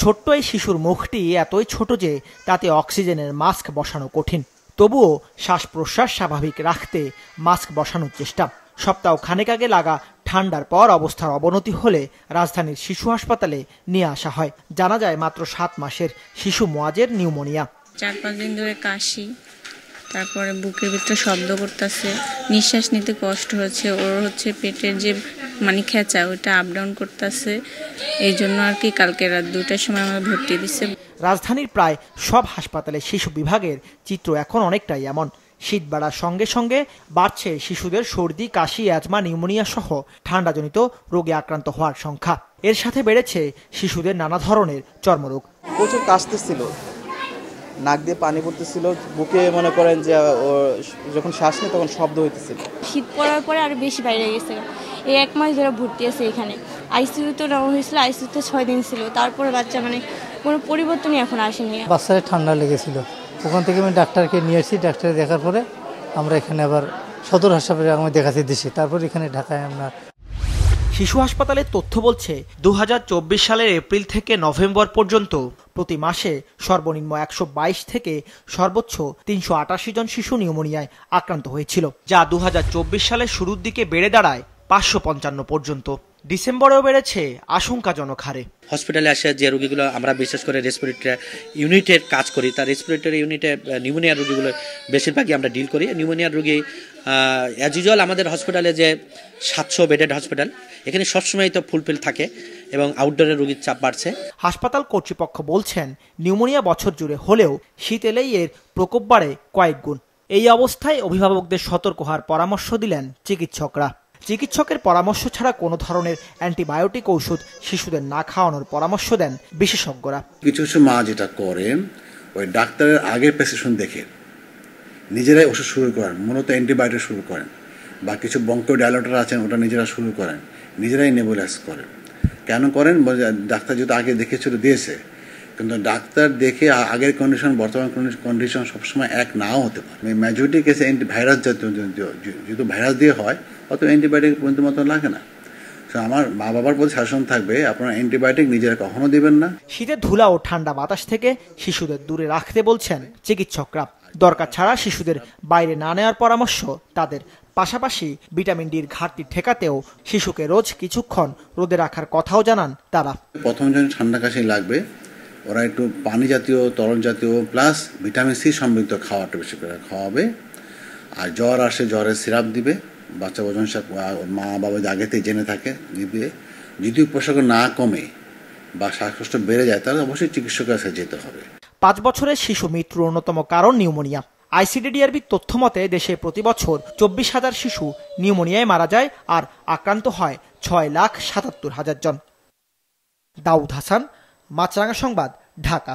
ছোট্ট এই শিশুর মুখটি এতই ছোট যে তাতে অক্সিজেনের মাস্ক বসানো কঠিন। তবুও শ্বাস প্রশ্বাস স্বাভাবিক রাখতে মাস্ক বসানোর চেষ্টা। সপ্তাহ খানেক আগে লাগা ঠান্ডার পর অবস্থার অবনতি হলে রাজধানীর শিশু হাসপাতালে নিয়ে আসা হয়। জানা যায় মাত্র 7 মাসের শিশু মোয়াজের নিউমোনিয়া। 4-5 দিন ধরে কাশি, তারপরে বুকের ভিতরে শব্দ করতেছে, নিঃশ্বাস নিতে কষ্ট হচ্ছে, ওর পেটের যে খেঁচা ওইটা আপ ডাউন করতেছে। এই জন্য আর কি কালকে রাত 2টার সময় আমরা ভর্তি দিচ্ছে। রাজধানীর প্রায় সব হাসপাতালে শিশু বিভাগের চিত্র এখন অনেকটাই এমন। শীত বাড়ার সঙ্গে সঙ্গে বাড়ছে শিশুদের সর্দি, কাশি, অ্যাজমা, নিউমোনিয়া সহ ঠান্ডাজনিত রোগে আক্রান্ত হওয়ার সংখ্যা। এর সাথে বেড়েছে শিশুদের নানা ধরনের চর্মরোগ। প্রচুর কাশতেছিল, নাক দিয়ে পানি পড়তেছিল, বুকে মনে করেন যে যখন শ্বাস নেয় তখন শব্দ হইতেছিল। শীত পড়ার পরে আরো বেশি বাইরে গেছে। এই 1 মাস ধরে ভর্তি আছে এখানে। আইসিইউতে নেওয়া হয়েছিল, আইসিইউতে 6 দিন ছিল। তারপরে বাচ্চা কোনো পরিবর্তনই এখন আসেনি। বাচ্চাদের ঠান্ডা লেগেছিল, ওখান থেকে আমি ডাক্তারকে নিয়ে আসি। ডাক্তার দেখার পরে আমরা এখানে আবার সদর হাসপাতালে আমি দেখাতে দিছি, তারপর এখানে ঢাকায় আমরা। শিশু হাসপাতালের তথ্য বলছে 2024 সালের এপ্রিল থেকে নভেম্বর পর্যন্ত প্রতি মাসে সর্বনিম্ন 122 থেকে সর্বোচ্চ 388 জন শিশু নিউমোনিয়ায় আক্রান্ত হয়েছিল, যা 2024 সালের শুরুর দিকে বেড়ে দাঁড়ায় 555 পর্যন্ত। ডিসেম্বরেও বেড়েছে আশঙ্কাজনক হারে। হসপিটালে আসে যে রোগীগুলো আমরা বিশেষ করে রেসপিরেটরি ইউনিটের কাজ করি, তার রেসপিরেটরি ইউনিটে নিউমোনিয়ার রোগীগুলো বেশিরভাগই আমরা ডিল করি। নিউমোনিয়ার রোগী অ্যাজ ইউজুয়াল আমাদের হসপিটালে যে 700 বেডেড হসপিটাল, এখানে সবসময় তো ফুলফিল থাকে এবং আউটডোরের রোগীর চাপ বাড়ছে। হাসপাতাল কর্তৃপক্ষ বলছেন নিউমোনিয়া বছর জুড়ে হলেও শীত এলেই এর প্রকোপ বাড়ে কয়েক গুণ। এই অবস্থায় অভিভাবকদের সতর্ক হওয়ার পরামর্শ দিলেন চিকিৎসকরা। চিকিৎসকের পরামর্শ ছাড়া কোনো ধরনের অ্যান্টিবায়োটিক ওষুধ শিশুদের না খাওয়ানোর পরামর্শ দেন বিশেষজ্ঞরা। কিছু কিছু মা যেটা করেন, ওই ডাক্তারের আগের প্রেসক্রিপশন দেখে নিজেরাই ওষুধ শুরু করেন, মূলত অ্যান্টিবায়োটিক শুরু করেন, বা কিছু বঙ্কোডাইলেটর আছেন ওটা নিজেরা শুরু করেন, নিজেরাই নেবুলাইজ করেন। কেন করেন? ডাক্তার যেহেতু আগে দেখেছিল দিয়েছে, কিন্তু ডাক্তার দেখে আগের কন্ডিশন বর্তমান কন্ডিশন সবসময় এক নাও হতে পারে। মেজরিটি কেসে ভাইরাস জাতীয় যেহেতু ভাইরাস দিয়ে হয়, অত অ্যান্টিবায়োটিক পর্যন্ত মতো লাগে না। আমার মা বাবার প্রতি শাসন থাকবে, আপনারা অ্যান্টিবায়োটিক নিজেরা কখনো দিবেন না। শীতের ধুলা ও ঠান্ডা বাতাস থেকে শিশুদের দূরে রাখতে বলছেন চিকিৎসকরা। দরকার ছাড়া শিশুদের বাইরে না নেওয়ার পরামর্শ তাদের। পাশাপাশি ভিটামিন ডির ঘাটতি ঠেকাতেও শিশুকে রোজ কিছুক্ষণ রোদে রাখার কথাও জানান তারা। প্রথম যখন ঠান্ডা কাশি লাগবে, ওরা একটু পানি জাতীয়, তরল জাতীয় প্লাস ভিটামিন সি সমৃদ্ধ খাওয়াটা বেশি করে খাওয়াবে। আর জ্বর আসে, জ্বরের সিরাপ দিবে। বাচ্চা ওজন মা বাবা আগেতেই জেনে থাকে দিবে। যদি উপসর্গ না কমে বা শ্বাসকষ্ট বেড়ে যায়, তাহলে অবশ্যই চিকিৎসকের কাছে যেতে হবে। 5 বছরের শিশু মৃত্যুর অন্যতম কারণ নিউমোনিয়া। আইসিডিডিআরবির তথ্য মতে দেশে প্রতি বছর 24,000 শিশু নিউমোনিয়ায় মারা যায় আর আক্রান্ত হয় 6,77,000 জন। দাউদ হাসান, মাছরাঙা সংবাদ, ঢাকা।